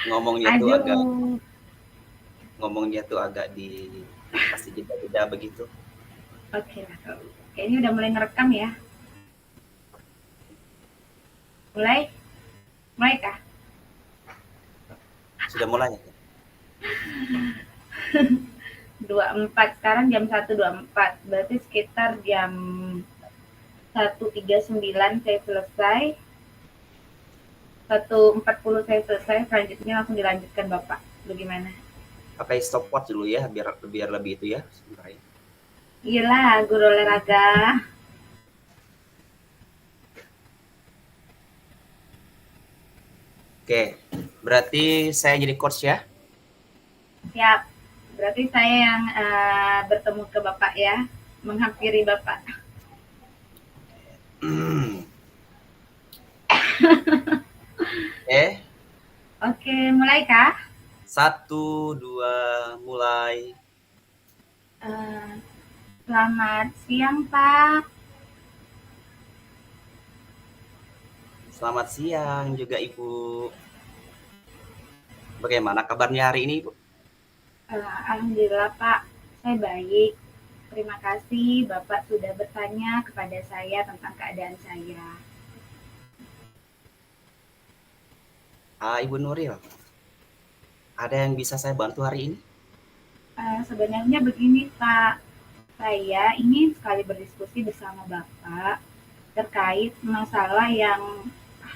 ngomongnya tuh agak Aduh, ngomongnya tuh agak dikasih jeda-jeda begitu. oke lah. Kayaknya udah mulai ngerekam ya. Mulai? Mulai kah? Sudah mulai ya? 24, sekarang jam 1.24. Berarti sekitar jam 1.39 saya selesai. 1.40 saya selesai, selanjutnya langsung dilanjutkan Bapak. Bagaimana? Pakai stopwatch dulu ya, biar biar lebih itu ya sebentar ya. Iyalah, guru olahraga. Oke, berarti saya jadi coach ya. Siap. Berarti saya yang bertemu ke Bapak ya, menghampiri Bapak. Oke, Oke, mulai kah? satu, dua, mulai. Eh, Selamat siang, Pak. Selamat siang juga Ibu. Bagaimana kabarnya hari ini Ibu? Alhamdulillah, Pak. Saya baik. Terima kasih Bapak sudah bertanya kepada saya tentang keadaan saya. Ibu Nuril, ada yang bisa saya bantu hari ini? Sebenarnya begini, Pak. Saya ingin sekali berdiskusi bersama Bapak terkait masalah yang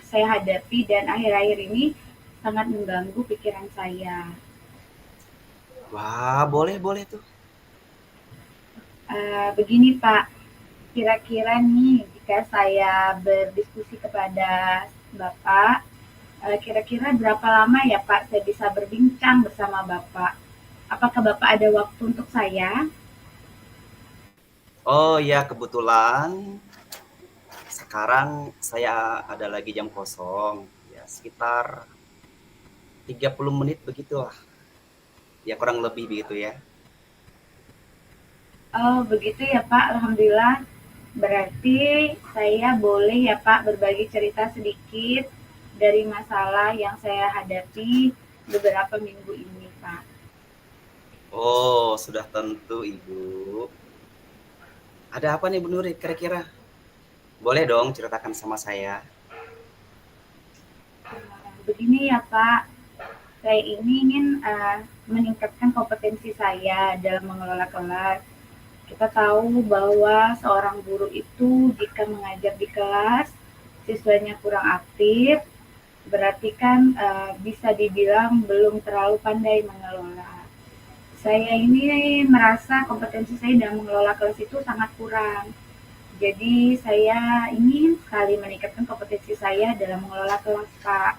saya hadapi dan akhir-akhir ini sangat mengganggu pikiran saya. Wah, boleh boleh tuh. Begini Pak, kira-kira nih jika saya berdiskusi kepada Bapak, kira-kira berapa lama ya Pak saya bisa berbincang bersama Bapak? Apakah Bapak ada waktu untuk saya? Oh ya, kebetulan sekarang saya ada lagi jam kosong. Ya, sekitar 30 menit begitulah. Ya kurang lebih begitu ya. Oh begitu ya Pak, Alhamdulillah. Berarti saya boleh ya Pak berbagi cerita sedikit dari masalah yang saya hadapi beberapa minggu ini Pak. Oh, sudah tentu Ibu. Ada apa nih Bu Nuri kira-kira? Boleh dong ceritakan sama saya. Begini ya Pak, saya ini ingin meningkatkan kompetensi saya dalam mengelola kelas. Kita tahu bahwa seorang guru itu jika mengajar di kelas, siswanya kurang aktif, berarti kan bisa dibilang belum terlalu pandai mengelola. Saya ini merasa kompetensi saya dalam mengelola kelas itu sangat kurang. Jadi saya ingin sekali meningkatkan kompetensi saya dalam mengelola kelas, Pak.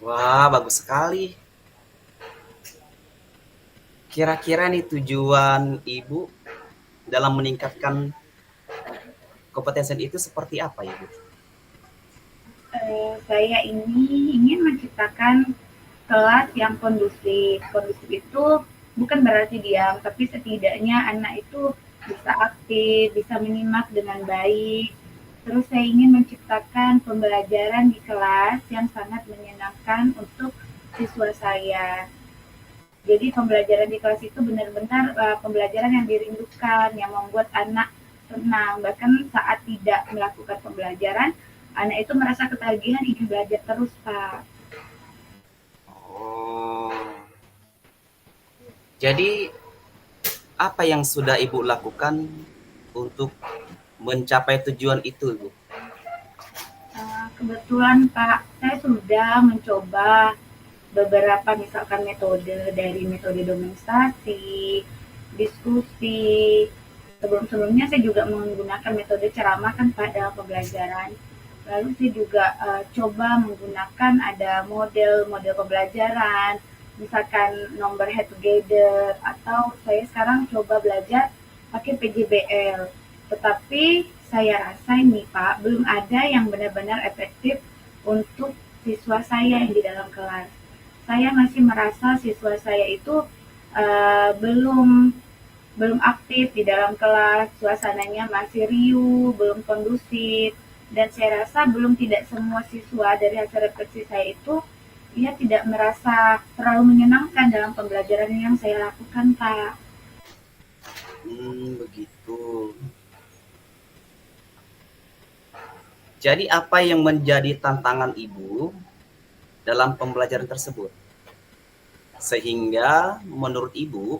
Wah, bagus sekali. Kira-kira nih tujuan Ibu dalam meningkatkan kompetensi itu seperti apa Ibu? Saya ini ingin menciptakan kelas yang kondusif. Kondusif itu bukan berarti diam, tapi setidaknya anak itu bisa aktif, bisa menyimak dengan baik. Terus saya ingin menciptakan pembelajaran di kelas yang sangat menyenangkan untuk siswa saya. Jadi pembelajaran di kelas itu benar-benar pembelajaran yang dirindukan, yang membuat anak senang. Bahkan saat tidak melakukan pembelajaran, anak itu merasa ketagihan ingin belajar terus, Pak. Oh, jadi apa yang sudah Ibu lakukan untuk mencapai tujuan itu, Ibu? Kebetulan Pak, saya sudah mencoba beberapa misalkan metode dari metode demonstrasi, diskusi. Sebelum-sebelumnya saya juga menggunakan metode ceramah kan Pak dalam pembelajaran. Lalu saya juga coba menggunakan ada model-model pembelajaran, misalkan nomor head together, atau saya sekarang coba belajar pakai PJBL. Tetapi saya rasa ini Pak, belum ada yang benar-benar efektif untuk siswa saya yang di dalam kelas. Saya masih merasa siswa saya itu belum belum aktif di dalam kelas, suasananya masih riuh, belum kondusif. Dan saya rasa belum tidak semua siswa dari hasil refleksi saya itu ia tidak merasa terlalu menyenangkan dalam pembelajaran yang saya lakukan, Pak. Begitu. Jadi apa yang menjadi tantangan Ibu dalam pembelajaran tersebut? Sehingga menurut Ibu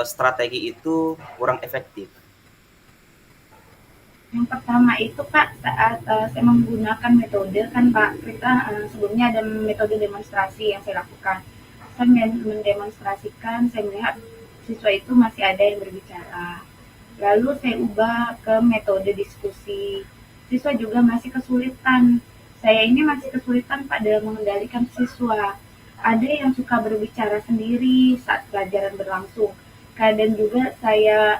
strategi itu kurang efektif. Yang pertama itu Pak, saat saya menggunakan metode kan Pak, kita sebelumnya ada metode demonstrasi yang saya lakukan. Saya mendemonstrasikan, saya melihat siswa itu masih ada yang berbicara. Lalu saya ubah ke metode diskusi. Siswa juga masih kesulitan. Saya ini masih kesulitan Pak dalam mengendalikan siswa. Ada yang suka berbicara sendiri saat pelajaran berlangsung. Kadang juga saya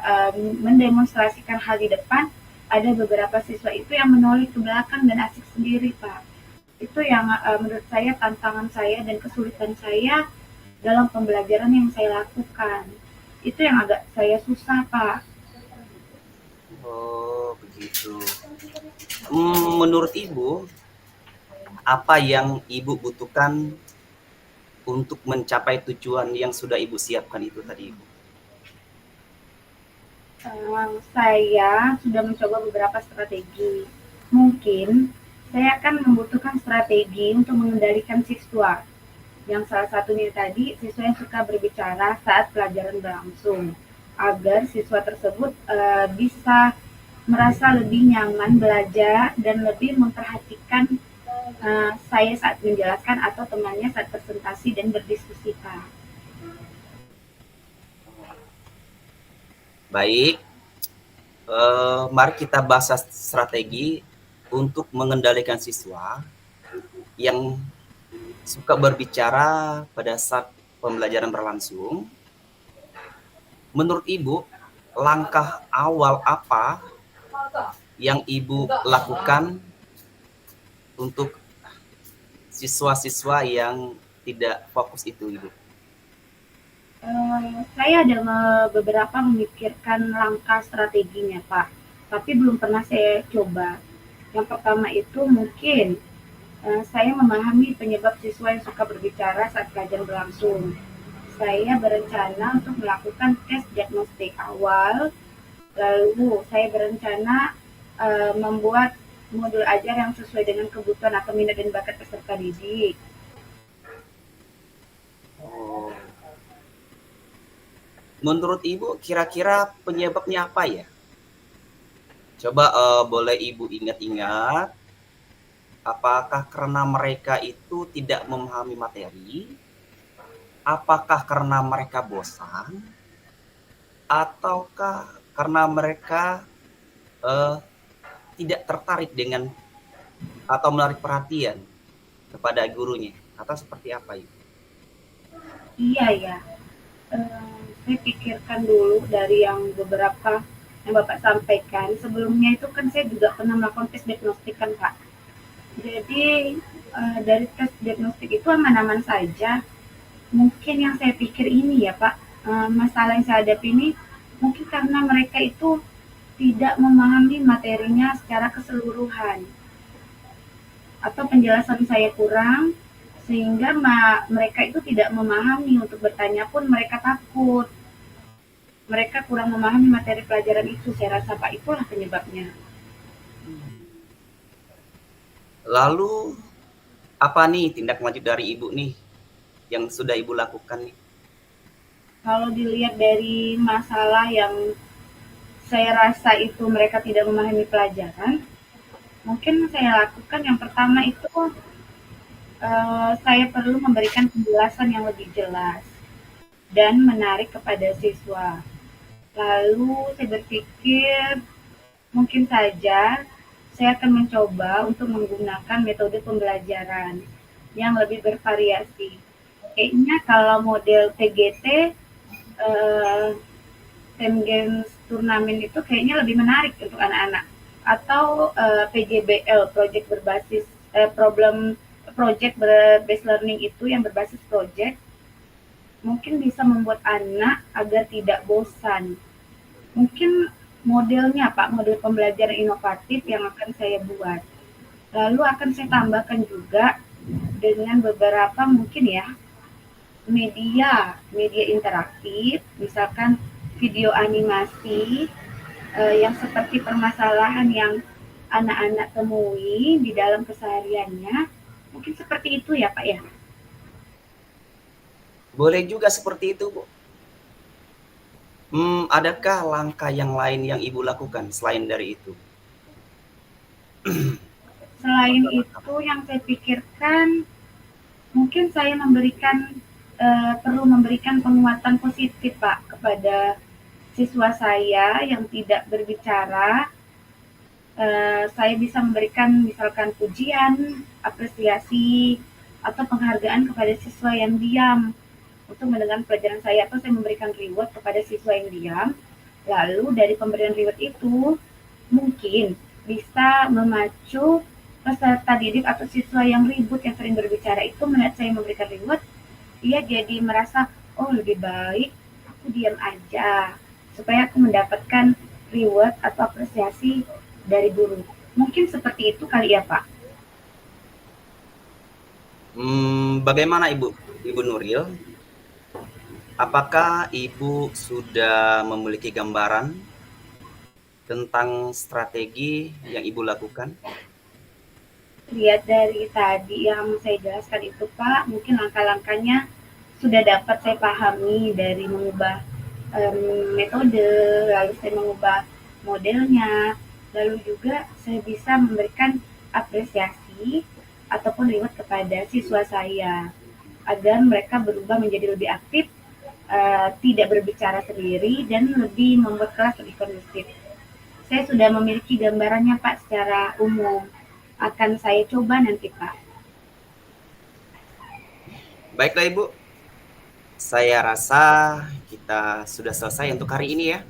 mendemonstrasikan hal di depan, ada beberapa siswa itu yang menoleh ke belakang dan asik sendiri, Pak. Itu yang menurut saya tantangan saya dan kesulitan saya dalam pembelajaran yang saya lakukan. Itu yang agak saya susah, Pak. Oh, begitu. Menurut Ibu, apa yang Ibu butuhkan untuk mencapai tujuan yang sudah Ibu siapkan itu tadi, Ibu? Saya sudah mencoba beberapa strategi. Mungkin saya akan membutuhkan strategi untuk mengendalikan siswa. Yang salah satunya tadi, siswa yang suka berbicara saat pelajaran berlangsung, agar siswa tersebut bisa merasa lebih nyaman belajar dan lebih memperhatikan saya saat menjelaskan atau temannya saat presentasi dan berdiskusi, Pak. Baik, mari kita bahas strategi untuk mengendalikan siswa yang suka berbicara pada saat pembelajaran berlangsung. Menurut Ibu, langkah awal apa yang Ibu lakukan untuk siswa-siswa yang tidak fokus itu, Ibu? Saya ada beberapa memikirkan langkah strateginya, Pak, tapi belum pernah saya coba. Yang pertama itu mungkin saya memahami penyebab siswa yang suka berbicara saat pelajaran berlangsung. Saya berencana untuk melakukan tes diagnostik awal, lalu saya berencana membuat modul ajar yang sesuai dengan kebutuhan atau minat dan bakat peserta didik. Oh. Menurut Ibu, kira-kira penyebabnya apa ya? Coba boleh Ibu ingat-ingat, apakah karena mereka itu tidak memahami materi? Apakah karena mereka bosan? Ataukah karena mereka tidak tertarik dengan atau menarik perhatian kepada gurunya? Atau seperti apa, Ibu? Iya ya, saya pikirkan dulu dari yang beberapa yang Bapak sampaikan. Sebelumnya itu kan saya juga pernah melakukan tes diagnostik kan Pak. Jadi dari tes diagnostik itu aman-aman saja. Mungkin yang saya pikir ini ya Pak, masalah yang saya hadapi ini mungkin karena mereka itu tidak memahami materinya secara keseluruhan atau penjelasan saya kurang sehingga mereka itu tidak memahami untuk bertanya pun mereka takut. Mereka kurang memahami materi pelajaran itu. Saya rasa Pak itulah penyebabnya. Lalu apa nih tindak lanjut dari Ibu nih yang sudah Ibu lakukan nih? Kalau dilihat dari masalah yang saya rasa itu mereka tidak memahami pelajaran, mungkin saya lakukan yang pertama itu saya perlu memberikan penjelasan yang lebih jelas dan menarik kepada siswa. Lalu saya berpikir mungkin saja saya akan mencoba untuk menggunakan metode pembelajaran yang lebih bervariasi. Kayaknya kalau model TGT, eh, Time Games Turnamen itu kayaknya lebih menarik untuk anak-anak. Atau PJBL, project berbasis project based learning itu yang berbasis project mungkin bisa membuat anak agar tidak bosan. Mungkin modelnya Pak, model pembelajaran inovatif yang akan saya buat. Lalu akan saya tambahkan juga dengan beberapa mungkin ya media media interaktif, misalkan video animasi yang seperti permasalahan yang anak-anak temui di dalam kesehariannya. Mungkin seperti itu ya Pak ya. Boleh juga seperti itu, Bu. Adakah langkah yang lain yang Ibu lakukan selain dari itu? Selain itu yang saya pikirkan mungkin saya perlu memberikan penguatan positif Pak kepada siswa saya yang tidak berbicara. Saya bisa memberikan misalkan pujian, apresiasi, atau penghargaan kepada siswa yang diam untuk mendengar pelajaran saya, atau saya memberikan reward kepada siswa yang diam. Lalu dari pemberian reward itu mungkin bisa memacu peserta didik atau siswa yang ribut yang sering berbicara itu melihat saya memberikan reward, dia jadi merasa oh lebih baik aku diam aja supaya aku mendapatkan reward atau apresiasi dari guru. Mungkin seperti itu kali ya Pak. Bagaimana Ibu Nuril? Apakah Ibu sudah memiliki gambaran tentang strategi yang Ibu lakukan? Lihat dari tadi yang saya jelaskan itu Pak, mungkin langkah-langkahnya sudah dapat saya pahami dari mengubah metode, lalu saya mengubah modelnya, lalu juga saya bisa memberikan apresiasi ataupun reward kepada siswa saya agar mereka berubah menjadi lebih aktif, tidak berbicara sendiri dan lebih membuat kelas lebih kondusif. Saya sudah memiliki gambarannya Pak secara umum. Akan saya coba nanti Pak. Baiklah Ibu, saya rasa kita sudah selesai untuk hari ini ya.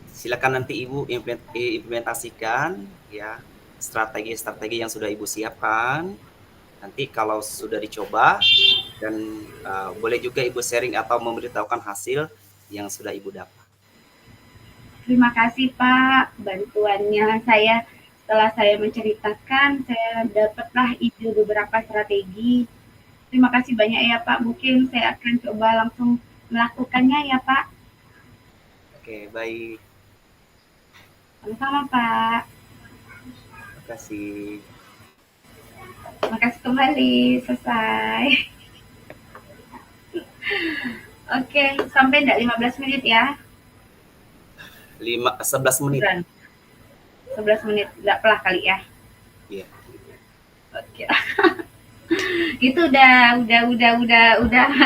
Silakan nanti Ibu implementasikan ya strategi-strategi yang sudah Ibu siapkan. Nanti kalau sudah dicoba dan boleh juga Ibu sharing atau memberitahukan hasil yang sudah Ibu dapat. Terima kasih Pak bantuannya. Setelah saya menceritakan, saya dapatlah ide beberapa strategi. Terima kasih banyak ya Pak. Mungkin saya akan coba langsung melakukannya ya Pak. Oke, baik. Sama-sama Pak. Terima kasih. Terima kasih kembali. Selesai. Oke, sampai enggak 15 menit ya? 11 menit. 11 menit, enggak pelah kali ya? Iya. Oke. Itu udah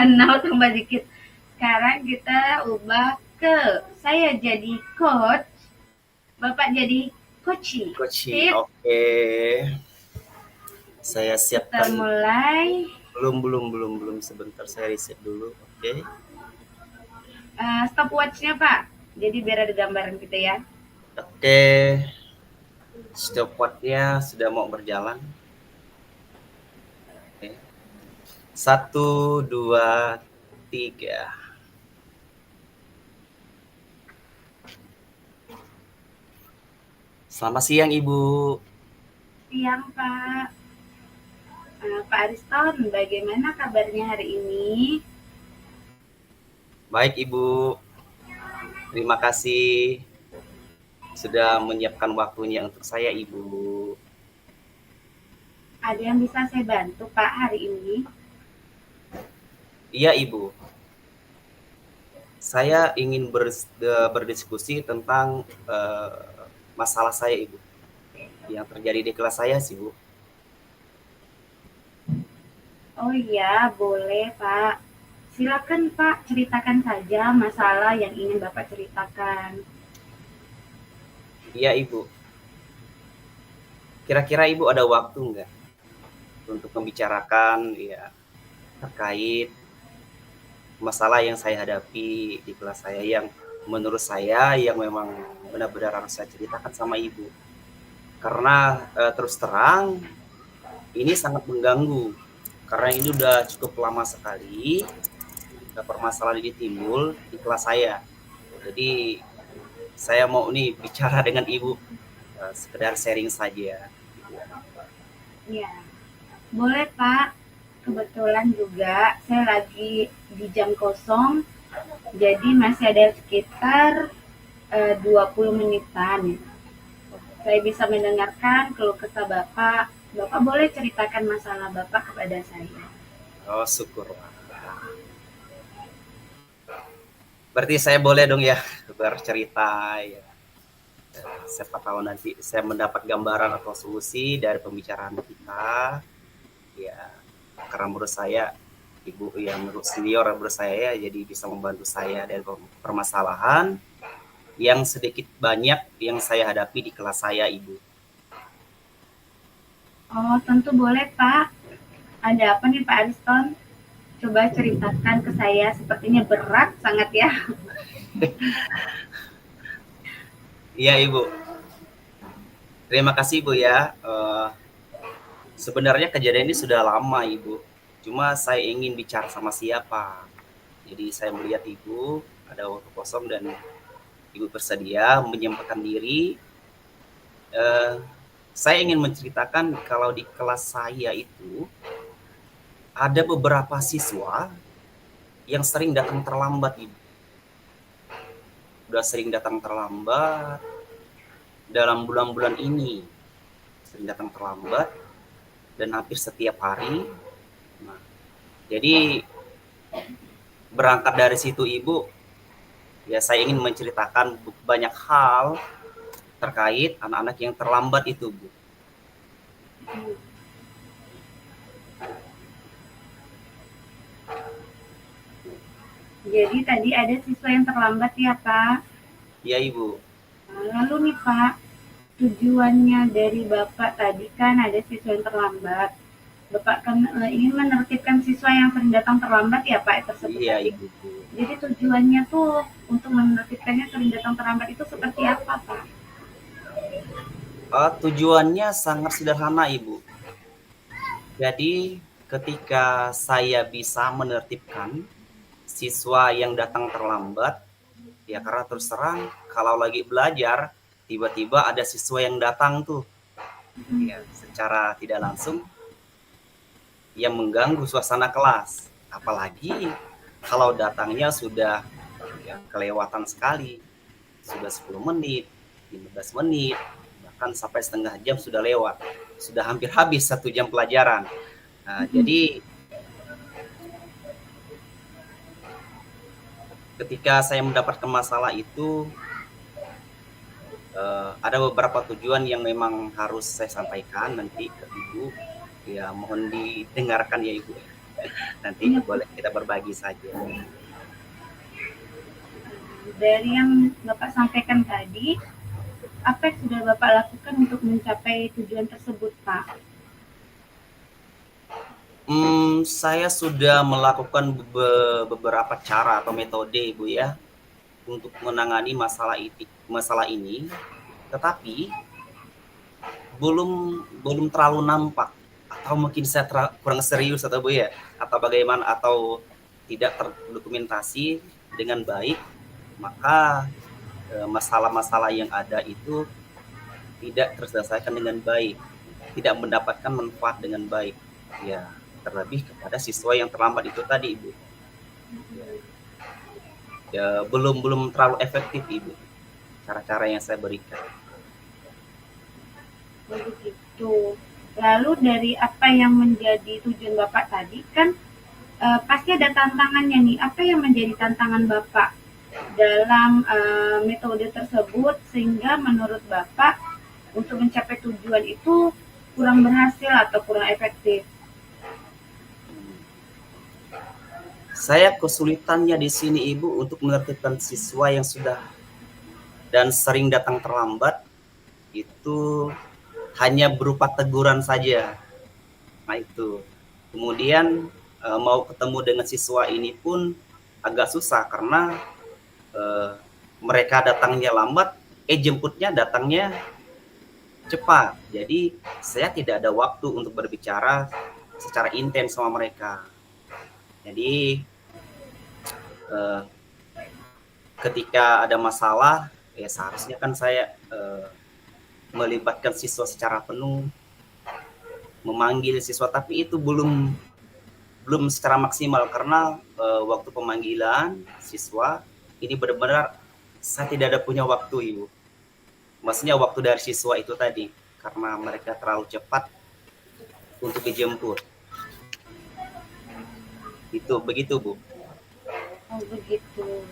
nol tambah dikit. Sekarang kita ubah ke saya jadi coach, Bapak jadi coaching. Coaching, oke. Saya siapkan. Kita mulai. Belum. Sebentar saya riset dulu. Oke. Stopwatch-nya Pak. Jadi biar ada gambaran kita ya. Oke. Stopwatch-nya sudah mau berjalan. Oke. 1, 2, 3. Selamat siang Ibu. Siang Pak. Pak Ariston, bagaimana kabarnya hari ini? Baik Ibu. Terima kasih sudah menyiapkan waktunya untuk saya Ibu. Ada yang bisa saya bantu Pak hari ini? Iya Ibu. Saya ingin berdiskusi tentang masalah saya Ibu. Yang terjadi di kelas saya sih Bu. Oh iya, boleh Pak. Silakan Pak, ceritakan saja masalah yang ingin Bapak ceritakan. Iya Ibu. Kira-kira Ibu ada waktu nggak untuk membicarakan ya terkait masalah yang saya hadapi di kelas saya yang menurut saya yang memang benar-benar harus saya ceritakan sama Ibu. Karena terus terang ini sangat mengganggu. Karena ini udah cukup lama sekali permasalahan ini timbul di kelas saya. Jadi saya mau nih bicara dengan Ibu, sekedar sharing saja. Iya, boleh Pak. Kebetulan juga saya lagi di jam kosong, jadi masih ada sekitar 20 menitan. Saya bisa mendengarkan keluh kesah Bapak. Bapak boleh ceritakan masalah Bapak kepada saya. Oh, syukurlah. Berarti saya boleh dong ya bercerita ya. Siapa tahu nanti saya mendapat gambaran atau solusi dari pembicaraan kita. Ya, karena menurut saya Ibu yang menurut senior menurut saya ya, jadi bisa membantu saya dari permasalahan yang sedikit banyak yang saya hadapi di kelas saya, Ibu. Oh, tentu boleh Pak. Ada apa nih Pak Ariston? Coba ceritakan ke saya, sepertinya berat sangat ya. Iya, Ibu. Terima kasih, Ibu ya. Sebenarnya kejadian ini sudah lama, Ibu. Cuma saya ingin bicara sama siapa. Jadi saya melihat Ibu ada waktu kosong dan Ibu bersedia menyempatkan diri. Saya ingin menceritakan kalau di kelas saya itu ada beberapa siswa yang sering datang terlambat, Ibu. Udah sering datang terlambat dalam bulan-bulan ini. Sering datang terlambat dan hampir setiap hari. Nah, jadi berangkat dari situ Ibu, ya saya ingin menceritakan banyak hal terkait anak-anak yang terlambat itu, Bu. Jadi tadi ada siswa yang terlambat ya Pak. Ya, Ibu. Lalu nih Pak, tujuannya dari Bapak tadi kan ada siswa yang terlambat. Bapak kan ingin menertibkan siswa yang sering datang terlambat ya Pak tersebut Iya, tadi. Ibu. Jadi tujuannya tuh untuk menertibkannya sering datang terlambat itu seperti apa Pak? Tujuannya sangat sederhana, Ibu. Jadi ketika saya bisa menertibkan siswa yang datang terlambat, ya karena terus terang kalau lagi belajar tiba-tiba ada siswa yang datang tuh, ya secara tidak langsung yang mengganggu suasana kelas. Apalagi kalau datangnya sudah ya, kelewatan sekali, sudah 10 menit, 15 menit, bahkan sampai setengah jam sudah lewat, sudah hampir habis 1 jam pelajaran. Nah, jadi ketika saya mendapatkan masalah itu, ada beberapa tujuan yang memang harus saya sampaikan nanti ke Ibu. Ya, mohon didengarkan ya Ibu. Nanti Iya, boleh kita berbagi saja. dari yang Bapak sampaikan tadi, apa yang sudah Bapak lakukan untuk mencapai tujuan tersebut Pak? Saya sudah melakukan beberapa cara atau metode, Ibu ya, untuk menangani masalah ini, tetapi belum terlalu nampak, atau mungkin saya kurang serius atau Bu ya, atau bagaimana, atau tidak terdokumentasi dengan baik, maka masalah-masalah yang ada itu tidak terselesaikan dengan baik, tidak mendapatkan manfaat dengan baik. Ya, terlebih kepada siswa yang terlambat itu tadi, Ibu. Ya, belum terlalu efektif, Ibu, cara-cara yang saya berikan. Begitu. Lalu dari apa yang menjadi tujuan Bapak tadi kan pasti ada tantangannya nih. Apa yang menjadi tantangan Bapak dalam metode tersebut sehingga menurut Bapak untuk mencapai tujuan itu kurang berhasil atau kurang efektif? Saya kesulitannya di sini, Ibu, untuk menertibkan siswa yang sudah dan sering datang terlambat itu hanya berupa teguran saja. Nah itu. Kemudian mau ketemu dengan siswa ini pun agak susah karena mereka datangnya lambat, jemputnya datangnya cepat. Jadi saya tidak ada waktu untuk berbicara secara intens sama mereka. Jadi ketika ada masalah, Ya seharusnya kan saya melibatkan siswa secara penuh, memanggil siswa, tapi itu belum secara maksimal karena waktu pemanggilan siswa ini benar-benar saya tidak ada punya waktu, Ibu. Maksudnya waktu dari siswa itu tadi karena mereka terlalu cepat untuk dijemput. Itu begitu, Bu. Oh begitu.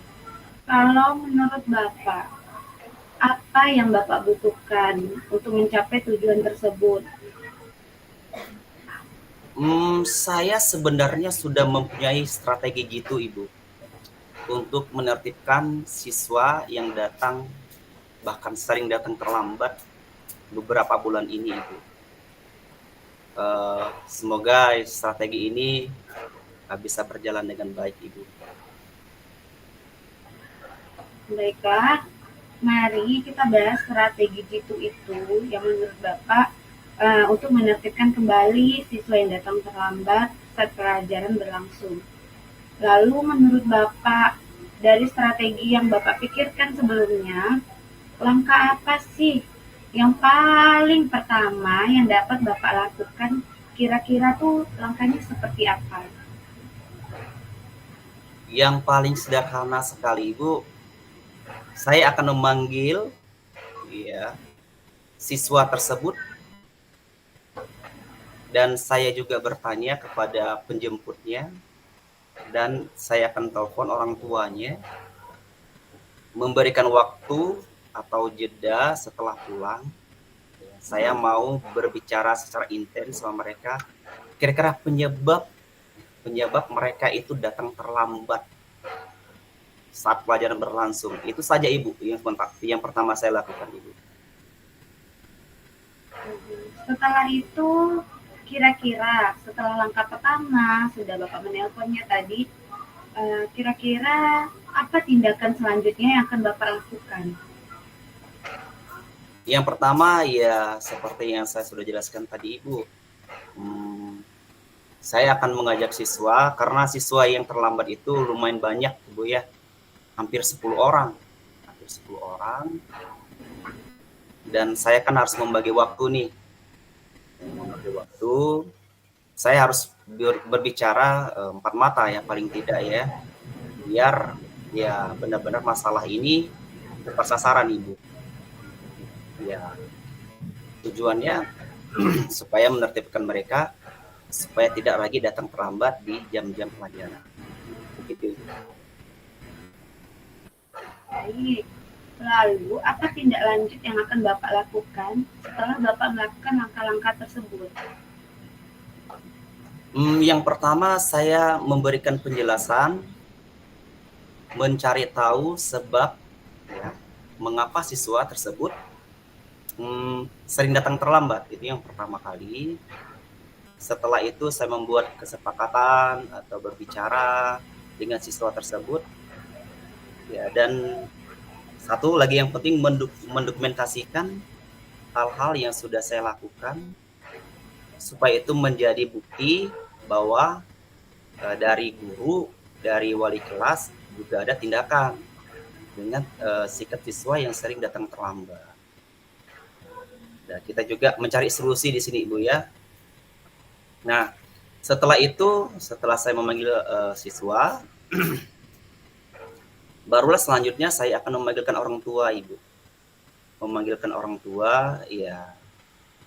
Kalau menurut Bapak, apa yang Bapak butuhkan untuk mencapai tujuan tersebut? Saya sebenarnya sudah mempunyai strategi gitu, Ibu, untuk menertibkan siswa yang datang, bahkan sering datang terlambat beberapa bulan ini, Ibu. Semoga strategi ini bisa berjalan dengan baik, Ibu. Baiklah, mari kita bahas strategi jitu itu yang menurut Bapak untuk menertibkan kembali siswa yang datang terlambat saat pelajaran berlangsung. Lalu menurut Bapak, dari strategi yang Bapak pikirkan sebelumnya, langkah apa sih yang paling pertama yang dapat Bapak lakukan? Kira-kira tuh langkahnya seperti apa? Yang paling sederhana sekali, Ibu, saya akan memanggil ya siswa tersebut dan saya juga bertanya kepada penjemputnya dan saya akan telepon orang tuanya, memberikan waktu atau jeda setelah pulang. Saya mau berbicara secara intens sama mereka, kira-kira penyebab mereka itu datang terlambat saat pelajaran berlangsung. Itu saja, Ibu, yang pertama saya lakukan, Ibu. Setelah itu, kira-kira setelah langkah pertama sudah Bapak menelponnya tadi, kira-kira apa tindakan selanjutnya yang akan Bapak lakukan? Yang pertama ya seperti yang saya sudah jelaskan tadi, Ibu. Saya akan mengajak siswa karena siswa yang terlambat itu lumayan banyak, Ibu ya. Hampir 10 orang. Dan saya kan harus membagi waktu nih. Saya harus berbicara 4 mata ya paling tidak ya. Biar ya benar-benar masalah ini tepat sasaran, Ibu. Ya, tujuannya supaya menertibkan mereka supaya tidak lagi datang terlambat di jam-jam pelajaran. Begitu. Baik. Lalu, apa tindak lanjut yang akan Bapak lakukan setelah Bapak melakukan langkah-langkah tersebut? Yang pertama saya memberikan penjelasan, mencari tahu sebab ya, mengapa siswa tersebut sering datang terlambat. Itu yang pertama kali. Setelah itu saya membuat kesepakatan atau berbicara dengan siswa tersebut. Ya, dan satu lagi yang penting mendokumentasikan hal-hal yang sudah saya lakukan supaya itu menjadi bukti bahwa dari guru, dari wali kelas juga ada tindakan dengan sikap siswa yang sering datang terlambat. Dan kita juga mencari solusi di sini, Ibu ya. Nah, setelah itu, setelah saya memanggil siswa, barulah selanjutnya saya akan memanggilkan orang tua, Ibu. Memanggilkan orang tua, ya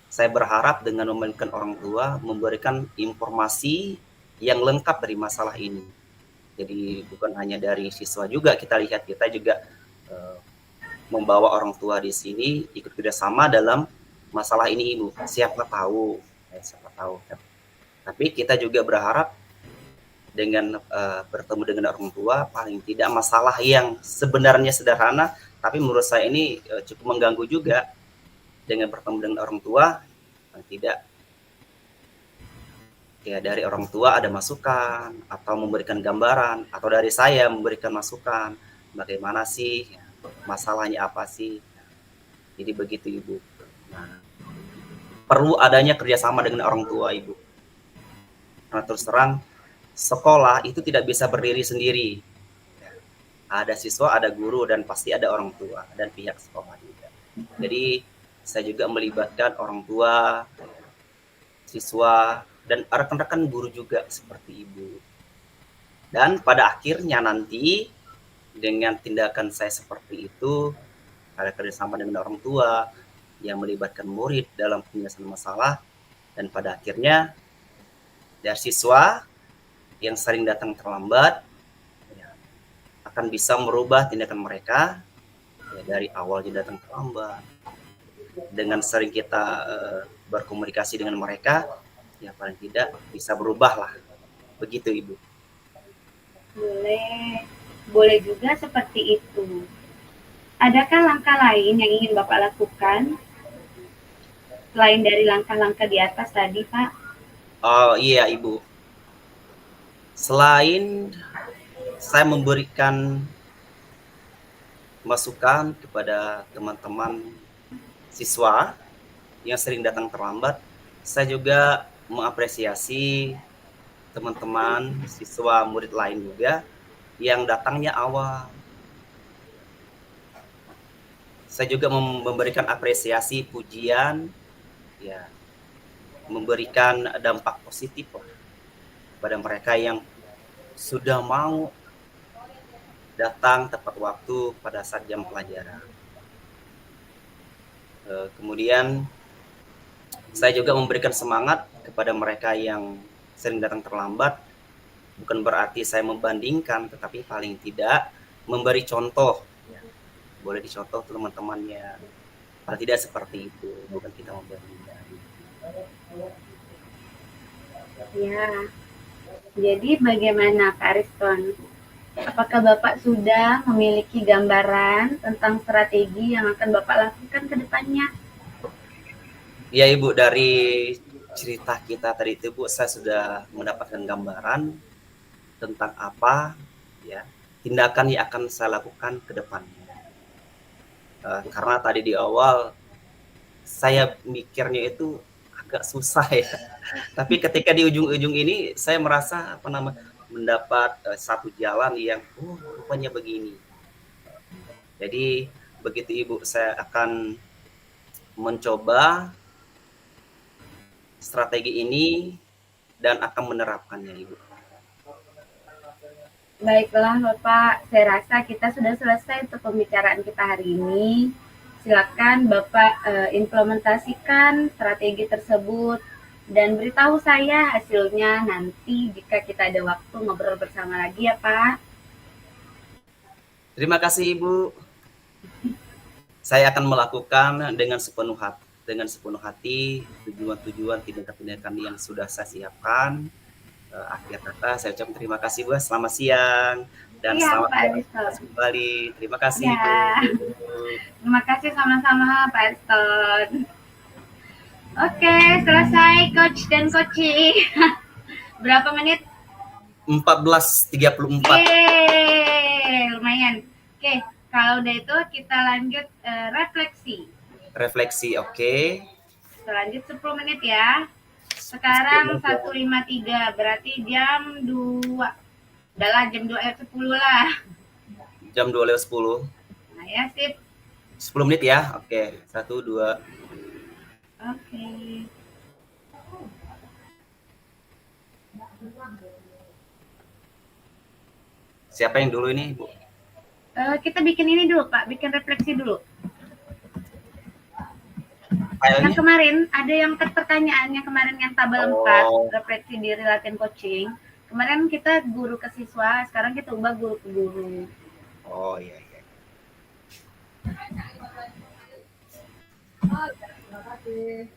saya berharap dengan memanggilkan orang tua memberikan informasi yang lengkap dari masalah ini. Jadi bukan hanya dari siswa juga kita lihat, kita juga membawa orang tua di sini ikut kerjasama dalam masalah ini, Ibu. Siapa tahu. Tapi kita juga berharap dengan bertemu dengan orang tua, paling tidak masalah yang sebenarnya sederhana, tapi menurut saya ini cukup mengganggu juga. Dengan bertemu dengan orang tua, paling tidak ya dari orang tua ada masukan atau memberikan gambaran, atau dari saya memberikan masukan, bagaimana sih masalahnya apa sih. Jadi begitu, Ibu. Nah, perlu adanya kerjasama dengan orang tua, Ibu. Karena terus terang sekolah itu tidak bisa berdiri sendiri. Ada siswa, ada guru, dan pasti ada orang tua dan pihak sekolah juga. Jadi saya juga melibatkan orang tua, siswa, dan rekan-rekan guru juga seperti ibu. Dan pada akhirnya nanti dengan tindakan saya seperti itu, ada kerjasama dengan orang tua yang melibatkan murid dalam penyelesaian masalah, dan pada akhirnya dari siswa yang sering datang terlambat ya, akan bisa merubah tindakan mereka ya, dari awal dia datang terlambat. Dengan sering kita berkomunikasi dengan mereka, ya paling tidak bisa berubah lah. Begitu Ibu. Boleh, boleh juga seperti itu. Adakah langkah lain yang ingin Bapak lakukan selain dari langkah-langkah di atas tadi, Pak? Oh iya Ibu. Selain saya memberikan masukan kepada teman-teman siswa yang sering datang terlambat, saya juga mengapresiasi teman-teman siswa murid lain juga yang datangnya awal. Saya juga memberikan apresiasi, pujian, ya, memberikan dampak positif kepada mereka yang sudah mau datang tepat waktu pada saat jam pelajaran. Kemudian saya juga memberikan semangat kepada mereka yang sering datang terlambat. Bukan berarti saya membandingkan, tetapi paling tidak memberi contoh. Boleh dicontoh teman-temannya. Paling tidak seperti itu, bukan kita membandingkan. Ya, jadi bagaimana Pak Ariston? Apakah Bapak sudah memiliki gambaran tentang strategi yang akan Bapak lakukan ke depannya? Ya Ibu, dari cerita kita tadi itu Bu, saya sudah mendapatkan gambaran tentang apa ya tindakan yang akan saya lakukan ke depannya. Karena tadi di awal saya mikirnya itu agak susah ya. Tapi ketika di ujung-ujung ini saya merasa mendapat satu jalan yang rupanya begini. Jadi begitu Ibu, saya akan mencoba strategi ini dan akan menerapkannya Ibu. Baiklah Bapak, saya rasa kita sudah selesai untuk pembicaraan kita hari ini. Silakan Bapak implementasikan strategi tersebut dan beritahu saya hasilnya nanti jika kita ada waktu ngobrol bersama lagi ya Pak. Terima kasih Ibu. Saya akan melakukan dengan sepenuh hati tujuan-tujuan tindakan-tindakan yang sudah saya siapkan. Akhir kata saya ucapkan terima kasih Bu. Selamat siang dan Iya, selamat Pak Ariston. kembali. Terima kasih Ya, Bu. terima kasih sama-sama Pak Ariston. Oke, selesai coach dan coaching. Berapa menit? 14.34. Lumayan. Oke, kalau udah itu kita lanjut refleksi. Refleksi, oke. Kita lanjut 10 menit ya. Sekarang 1.53, berarti jam 2. Udahlah jam 2:10 lah. Jam 2:10. Nah ya, sip. 10 menit ya. Oke, 1, 2. Oke. Siapa yang dulu ini, Bu? Kita bikin ini dulu, Pak. Bikin refleksi dulu. Filenya? Yang kemarin, ada yang pertanyaannya kemarin yang tabel 4, refleksi diri latihan coaching. Kemarin kita guru ke siswa, sekarang kita ubah guru ke guru. Oh iya. Terima kasih.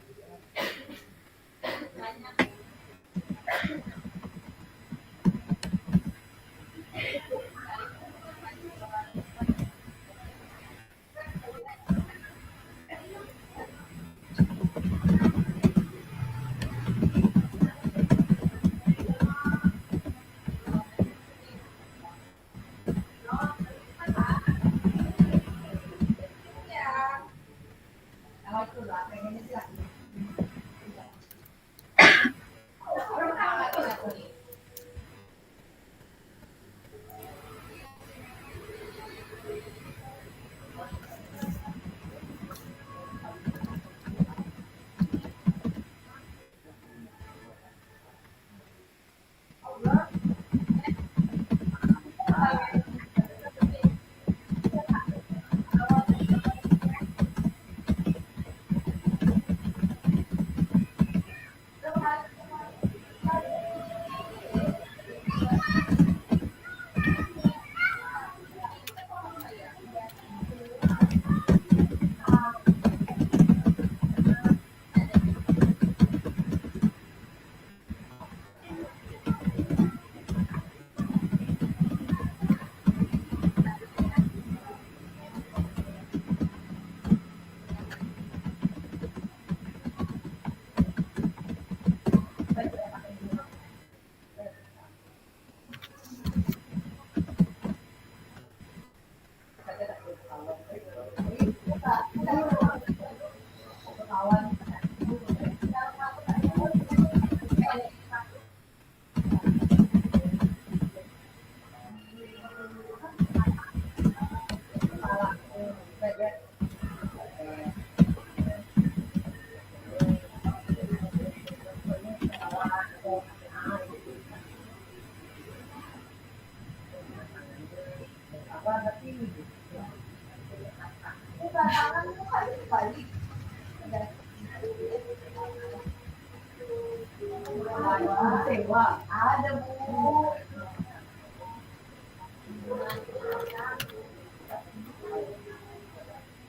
Sewa ada Bu.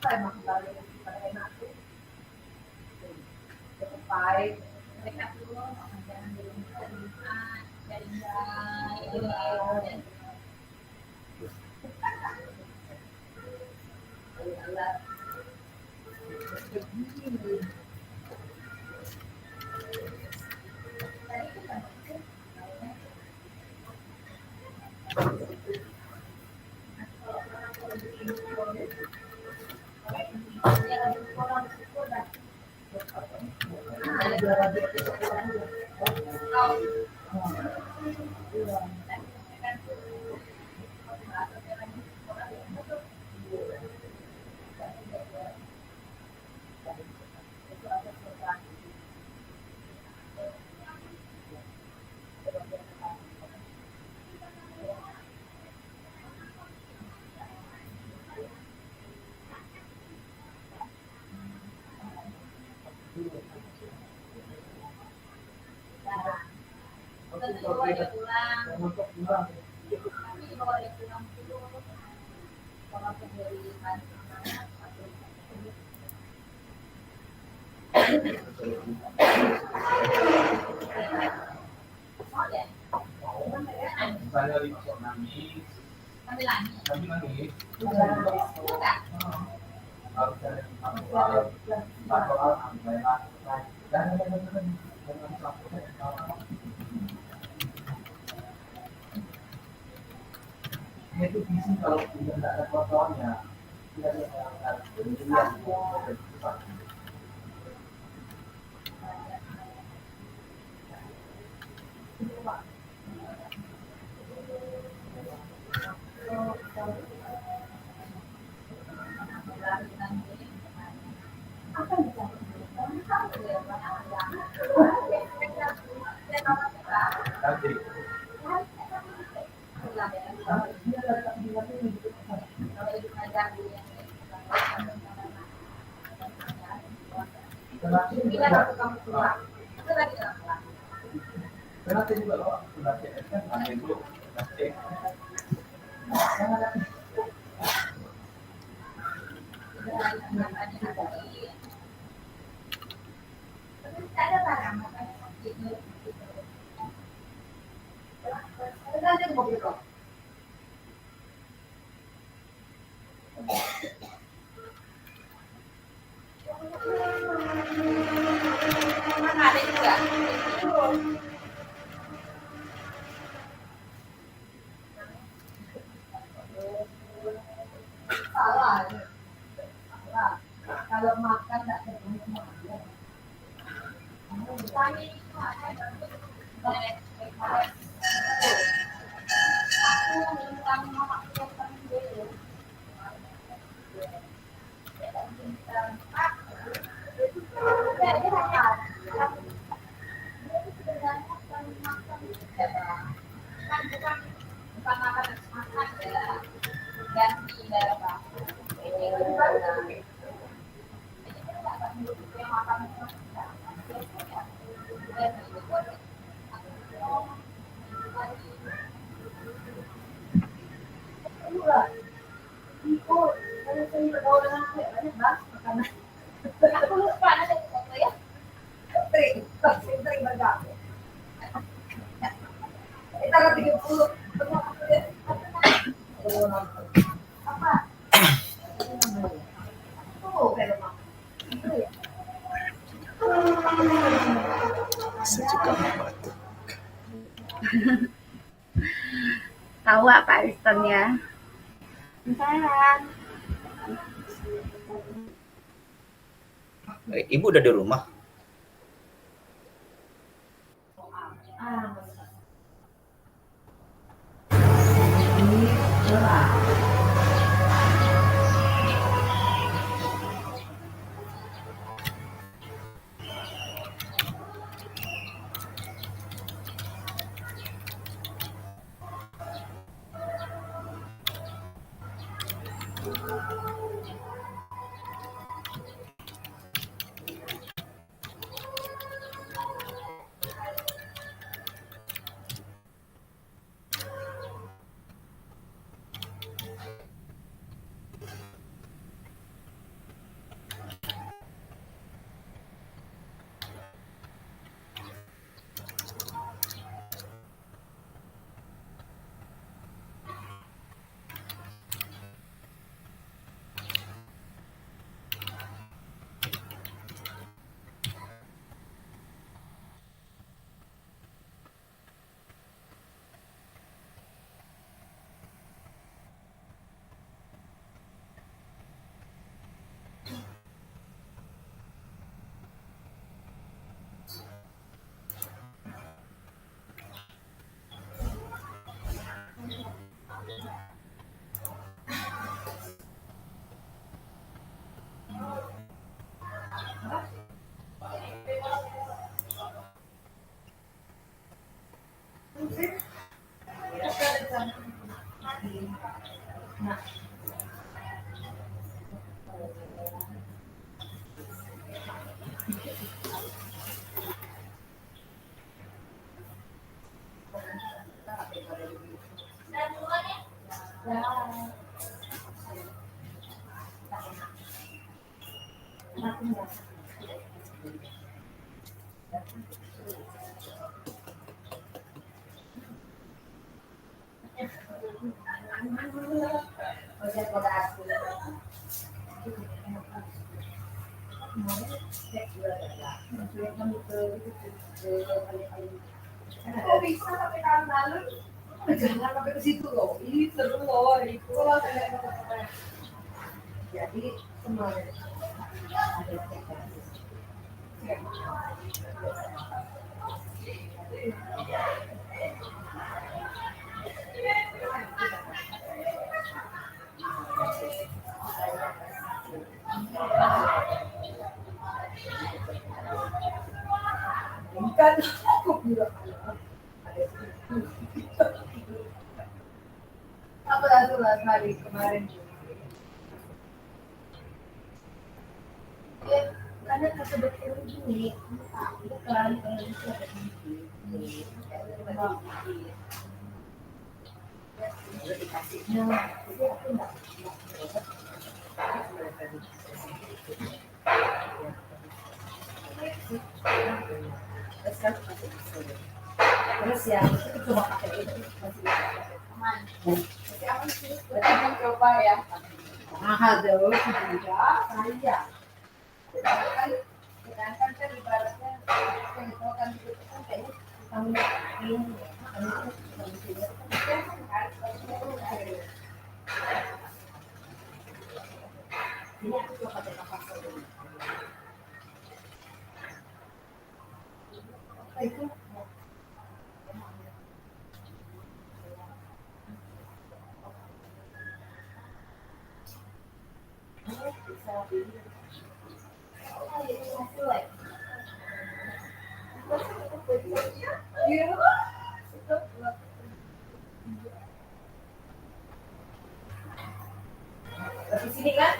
Emang balik pada enak tuh. Cukup baik. Mereka dulu jangan dulu dari Saya masuk nangis, tapi nangis. Harus saya itu visi kalau tidak ada fotonya tidak ada Kenapa juga loh, sudah CS kan ada itu, salah. Kalau makan tidak terlalu Sejuka batu. Tahu Pak Ariston ya? Sayang. Ibu udah di rumah? Kok bisa sampai tahun lalu? Jangan sampai ke situ loh. Ini seru loh. Itu loh saya. Jadi semuanya ada kan aku bilang apa tuh hari kemarin ya karena kata dokter gini bukan itu ada dikasihnya jadi aku nggak terus ya itu cuma pakai itu masih aman masih aman sih berarti kan coba ya mahal terus juga saya sedangkan kan ibaratnya yang itu kan kayaknya kamu ini ini aku coba pakai apa itu di sini kan?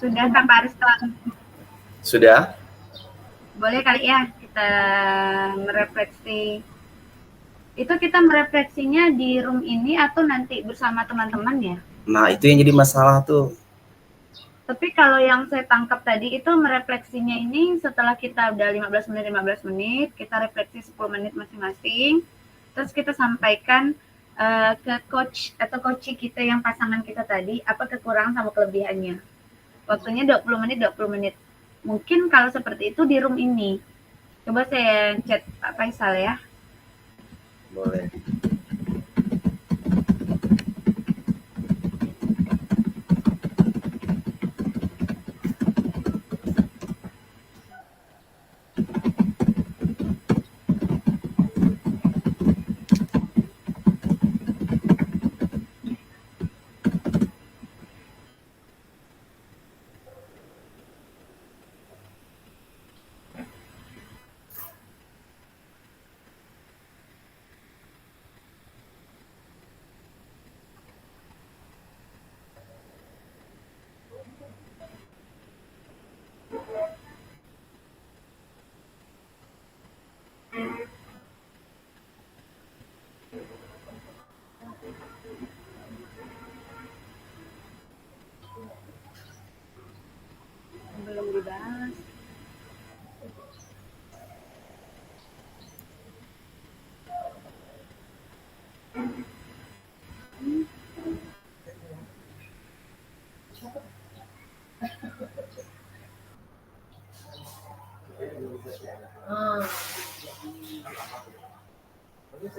Sudah tanpa harus telan. Sudah? Boleh kali ya kita merefleksi. Itu kita merefleksinya di room ini atau nanti bersama teman-teman ya? Nah, itu yang jadi masalah tuh. Tapi kalau yang saya tangkap tadi itu merefleksinya ini setelah kita udah 15 menit, kita refleksi 10 menit masing-masing. Terus kita sampaikan ke coach atau coachee kita yang pasangan kita tadi, apa kekurangan sama kelebihannya. Waktunya 20 menit. Mungkin kalau seperti itu di room ini. Coba saya chat Pak Faisal ya. Boleh.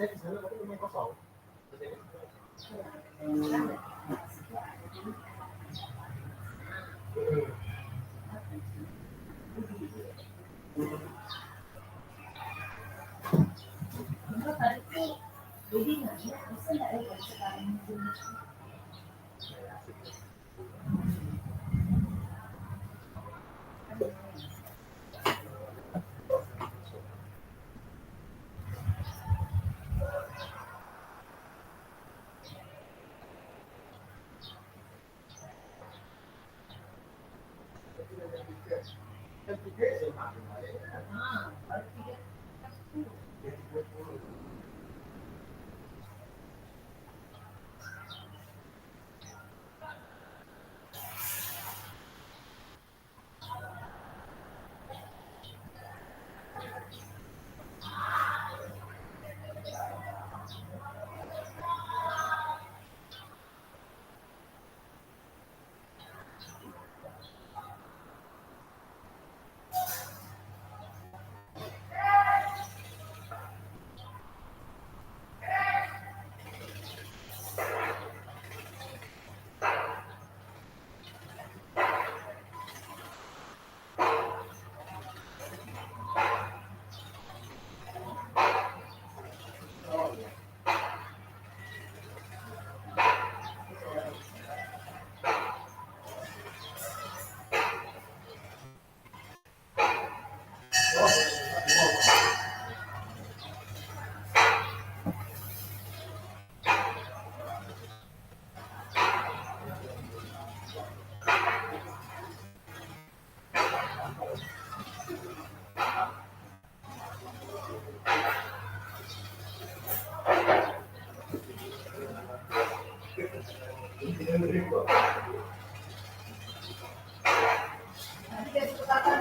saya di sana tapi rumah kosong.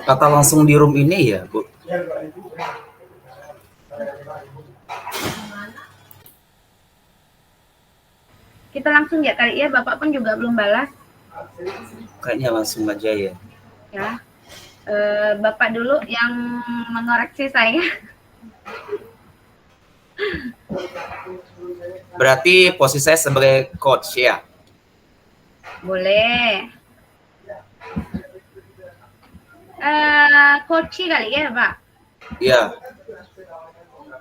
Kata langsung di room ini ya, Bu? Kita langsung ya kali ya, Bapak pun juga belum balas. Kayaknya langsung aja ya. Ya, Bapak dulu yang mengoreksi saya. Berarti posisi saya sebagai coach ya? Boleh. Coach kali ya, Pak? Iya.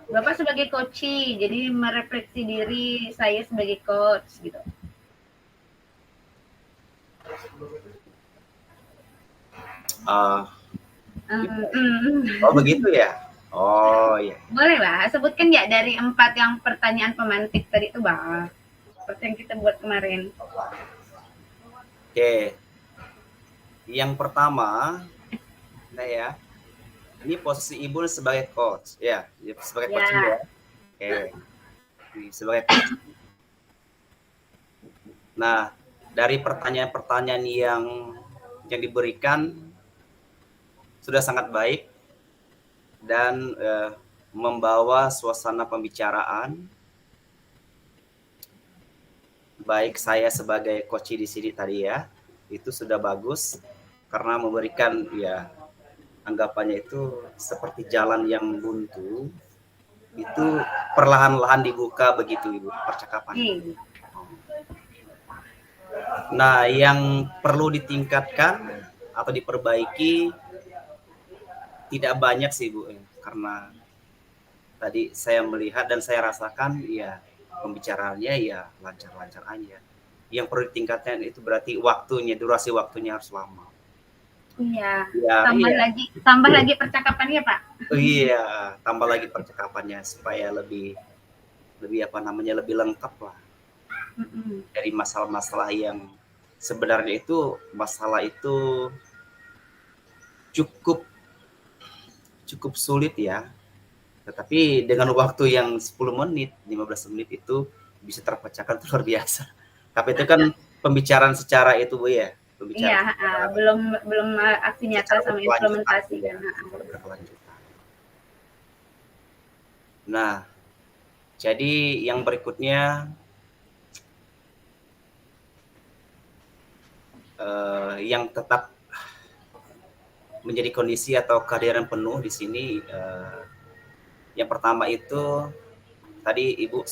Bapak sebagai coach, jadi merefleksi diri saya sebagai coach gitu. Oh begitu ya? Oh iya. Boleh lah, sebutkan ya dari 4 yang pertanyaan pemantik tadi itu, Bang. Seperti yang kita buat kemarin. Oke. Yang pertama, nah ya, ini posisi Ibu sebagai coach, ya, sebagai coach ya. Oke. Sebagai coach. Nah, dari pertanyaan-pertanyaan yang diberikan sudah sangat baik dan membawa suasana pembicaraan baik saya sebagai coach di sini tadi ya, itu sudah bagus karena memberikan ya anggapannya itu seperti jalan yang buntu, itu perlahan-lahan dibuka begitu Ibu percakapan. Nah, yang perlu ditingkatkan atau diperbaiki tidak banyak sih Bu, karena tadi saya melihat dan saya rasakan ya pembicaraannya ya lancar-lancar aja. Yang perlu ditingkatkan itu berarti waktunya, durasi waktunya harus lama. Iya. Ya, tambah lagi percakapannya, Pak. Iya, tambah lagi percakapannya supaya lebih apa namanya lebih lengkap lah. Dari masalah-masalah yang sebenarnya itu masalah itu cukup sulit ya. Tetapi dengan waktu yang 10 menit, 15 menit itu bisa terpecahkan luar biasa. Tapi itu kan pembicaraan secara itu Bu ya. Iya, belum aksi nyata sama implementasi kan. Nah, jadi yang berikutnya yang tetap menjadi kondisi atau kehadiran penuh di sini, yang pertama itu tadi Ibu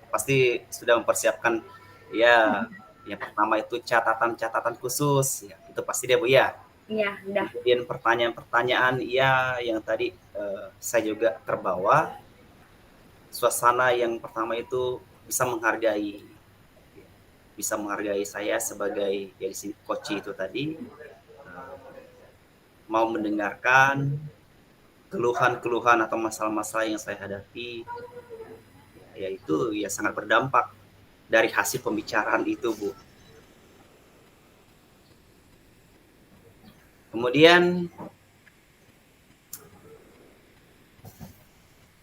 pasti sudah mempersiapkan ya, yang pertama itu catatan-catatan khusus, ya, itu pasti deh Bu ya. Iya, udah. Kemudian pertanyaan-pertanyaan ya yang tadi saya juga terbawa. Suasana yang pertama itu bisa menghargai saya sebagai ya si coach itu tadi, mau mendengarkan keluhan-keluhan atau masalah-masalah yang saya hadapi, yaitu ya sangat berdampak dari hasil pembicaraan itu Bu. Kemudian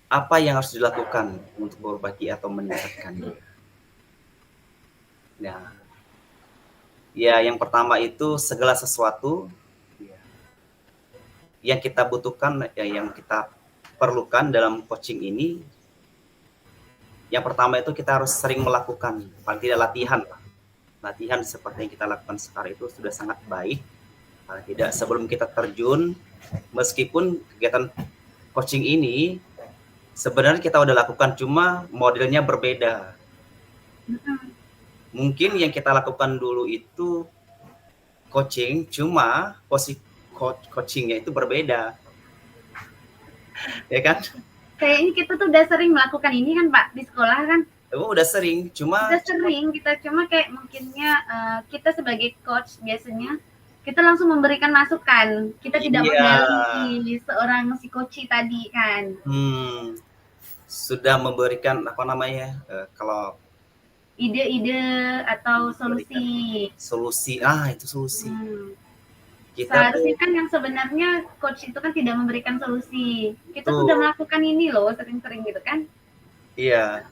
apa yang harus dilakukan untuk berbagi atau meningkatkannya? Nah, ya yang pertama itu segala sesuatu yang kita butuhkan, ya, yang kita perlukan dalam coaching ini, yang pertama itu kita harus sering melakukan, paling tidak latihan seperti yang kita lakukan sekarang itu sudah sangat baik. Paling tidak sebelum kita terjun, meskipun kegiatan coaching ini sebenarnya kita udah lakukan, cuma modelnya berbeda. Mungkin yang kita lakukan dulu itu coaching, cuma posisi coachingnya itu berbeda, ya kan? Kayaknya kita tuh udah sering melakukan ini kan Pak di sekolah kan. Udah sering, Udah sering kita cuma kayak mungkinnya kita sebagai coach biasanya kita langsung memberikan masukan. Kita tidak menggali seorang si coach tadi kan. Sudah memberikan apa namanya? Kalau ide-ide atau solusi. Itu solusi. Seharusnya kan yang sebenarnya coach itu kan tidak memberikan solusi. Kita sudah melakukan ini loh sering-sering gitu kan. Iya.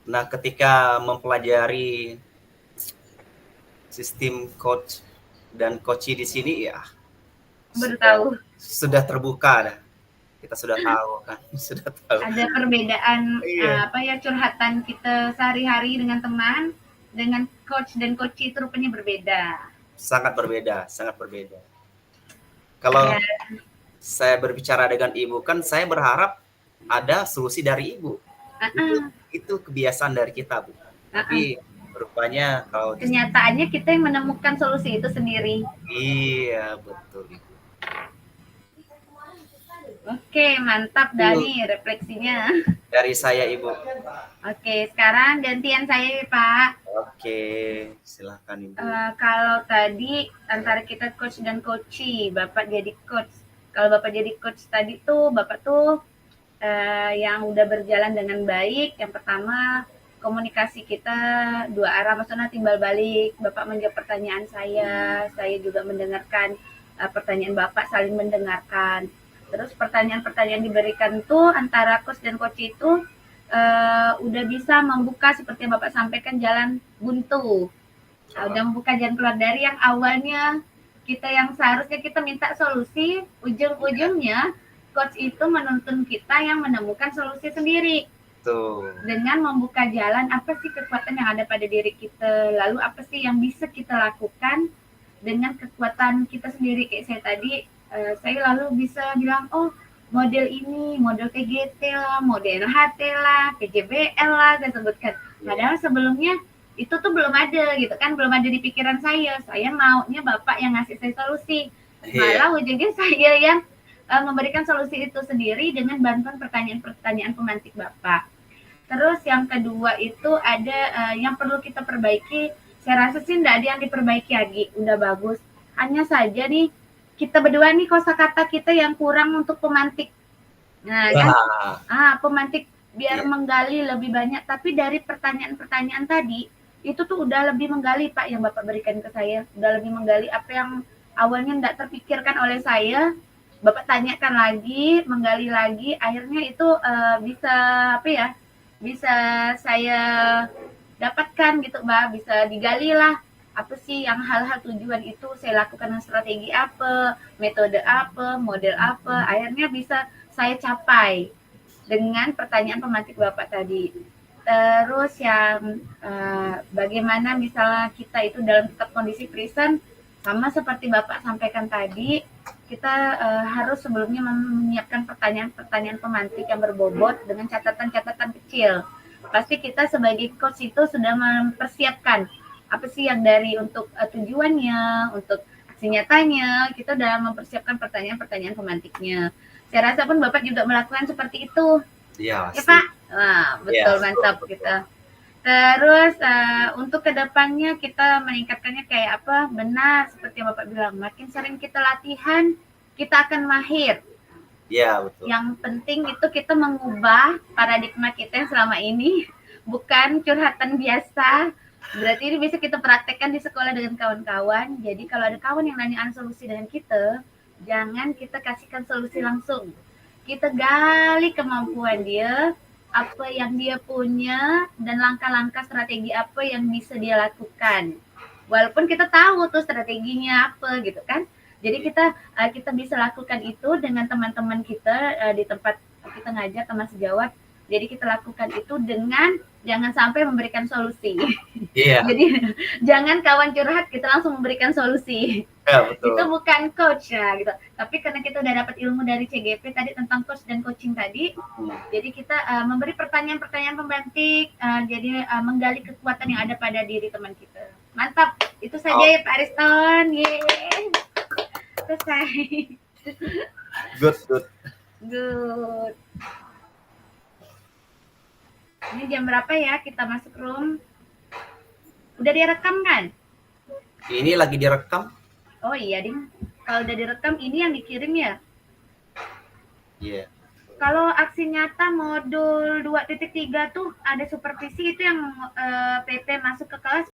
Nah, ketika mempelajari sistem coach dan coach di sini ya sudah terbuka dah. Kita sudah tahu kan, sudah tahu. Ada perbedaan curhatan kita sehari-hari dengan teman dengan coach dan coach itu rupanya berbeda. Sangat berbeda. Kalau saya berbicara dengan Ibu kan saya berharap ada solusi dari Ibu. Itu kebiasaan dari kita, Bu. Tapi rupanya kalau kenyataannya kita yang menemukan solusi itu sendiri. Iya, betul Ibu. Oke, mantap Dani refleksinya. Dari saya Ibu. Oke, sekarang gantian saya Pak. Oke, silakan Ibu. Kalau tadi antara kita coach dan coachee, Bapak jadi coach. Kalau Bapak jadi coach tadi tuh, Bapak tuh yang udah berjalan dengan baik. Yang pertama, komunikasi kita dua arah, maksudnya timbal balik. Bapak menjawab pertanyaan saya juga mendengarkan pertanyaan Bapak, saling mendengarkan. Terus pertanyaan-pertanyaan diberikan tuh antara coach dan coach itu udah bisa membuka seperti yang Bapak sampaikan jalan buntu. Udah membuka jalan keluar dari yang awalnya kita yang seharusnya kita minta solusi, ujung-ujungnya coach itu menuntun kita yang menemukan solusi sendiri. Dengan membuka jalan apa sih kekuatan yang ada pada diri kita, lalu apa sih yang bisa kita lakukan dengan kekuatan kita sendiri. Kayak saya tadi, saya lalu bisa bilang, oh model ini, model PGT lah, model HT lah, PJBL lah, saya sebutkan. Padahal sebelumnya itu tuh belum ada gitu kan, belum ada di pikiran saya maunya Bapak yang ngasih saya solusi. Malah ujungnya saya yang memberikan solusi itu sendiri dengan bantuan pertanyaan-pertanyaan pemantik Bapak. Terus yang kedua itu ada yang perlu kita perbaiki. Saya rasa sih enggak ada yang diperbaiki lagi, udah bagus. Hanya saja nih kita berdua nih kosakata kita yang kurang untuk pemantik. Nah, kan pemantik biar menggali lebih banyak, tapi dari pertanyaan-pertanyaan tadi itu tuh udah lebih menggali Pak yang Bapak berikan ke saya, udah lebih menggali apa yang awalnya enggak terpikirkan oleh saya. Bapak tanyakan lagi, menggali lagi, akhirnya itu bisa saya dapatkan gitu Mbak, bisa digali lah apa sih yang hal-hal tujuan itu saya lakukan dengan strategi apa, metode apa, model apa, akhirnya bisa saya capai dengan pertanyaan pemantik Bapak tadi. Terus yang bagaimana misalnya kita itu dalam tetap kondisi prison, sama seperti Bapak sampaikan tadi, kita harus sebelumnya menyiapkan pertanyaan-pertanyaan pemantik yang berbobot dengan catatan-catatan kecil. Pasti kita sebagai coach itu sudah mempersiapkan apa sih yang dari untuk tujuannya, untuk aksi nyatanya, kita udah mempersiapkan pertanyaan-pertanyaan pemantiknya. Saya rasa pun Bapak juga melakukan seperti itu. Iya, Ya pasti. Pak? Nah, betul, Iya, mantap betul. kita. Terus untuk kedepannya kita meningkatkannya kayak apa? Benar, seperti yang Bapak bilang, makin sering kita latihan, kita akan mahir. Iya, betul. Yang penting itu kita mengubah paradigma kita yang selama ini, bukan curhatan biasa. Berarti ini bisa kita praktekkan di sekolah dengan kawan-kawan. Jadi kalau ada kawan yang nanyaan solusi dengan kita, jangan kita kasihkan solusi langsung. Kita gali kemampuan dia, apa yang dia punya, dan langkah-langkah strategi apa yang bisa dia lakukan. Walaupun kita tahu tuh strateginya apa gitu kan. Jadi kita bisa lakukan itu dengan teman-teman kita di tempat kita ngajar teman sejawat. Jadi kita lakukan itu dengan jangan sampai memberikan solusi. Iya, Jadi jangan kawan curhat kita langsung memberikan solusi. iya, betul. Itu bukan coach ya gitu. Tapi karena kita udah dapat ilmu dari CGP tadi tentang coach dan coaching tadi, jadi kita memberi pertanyaan-pertanyaan pemantik, jadi menggali kekuatan yang ada pada diri teman kita. Mantap. Itu saja ya Pak Ariston. Yeay. Selesai. Good, good. Good. Ini jam berapa ya kita masuk room? Udah direkam kan? Ini lagi direkam. Oh iya, Ding. Kalau udah direkam ini yang dikirim ya? Iya. Kalau aksi nyata modul 2.3 tuh ada supervisi itu yang PP masuk ke kelas